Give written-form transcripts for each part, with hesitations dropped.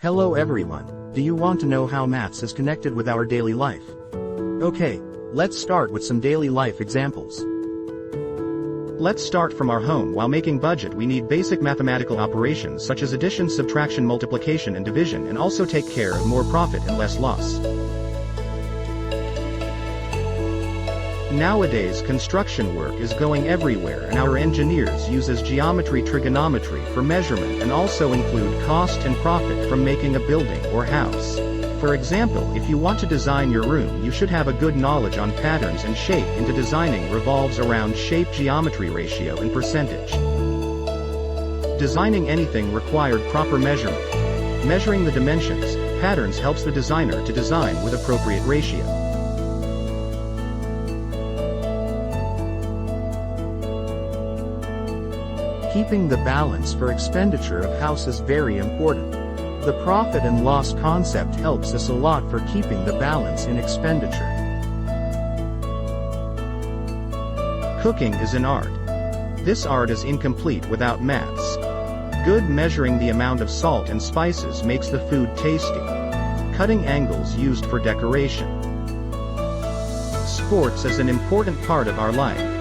Hello everyone, do you want to know how maths is connected with our daily life? Okay, let's start with some daily life examples. Let's start from our home. While making budget we need basic mathematical operations such as addition, subtraction, multiplication and division, and also take care of more profit and less loss. Nowadays construction work is going everywhere and our engineers uses geometry, trigonometry for measurement and also include cost and profit from making a building or house. For example, if you want to design your room you should have a good knowledge on patterns and shape. Into designing revolves around shape, geometry, ratio and percentage. Designing anything required proper measurement. Measuring the dimensions, patterns helps the designer to design with appropriate ratio. Keeping the balance for expenditure of house is very important. The profit and loss concept helps us a lot for keeping the balance in expenditure. Cooking is an art. This art is incomplete without maths. Good measuring the amount of salt and spices makes the food tasty. Cutting angles used for decoration. Sports is an important part of our life.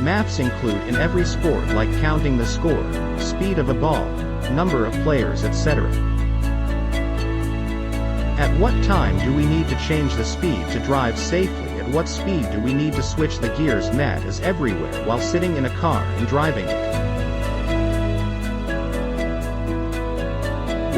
Maths include in every sport like counting the score, speed of a ball, number of players, etc. At what time do we need to change the speed to drive safely? At what speed do we need to switch the gears? Math is everywhere while sitting in a car and driving it.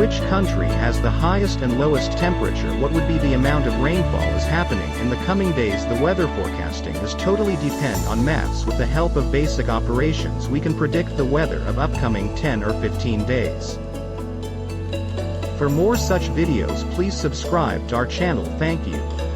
Which country has the highest and lowest temperature? What would be the amount of rainfall is happening in the coming days? The weather forecasting is totally depend on maths. With the help of basic operations we can predict the weather of upcoming 10 or 15 days. For more such videos please subscribe to our channel. Thank you.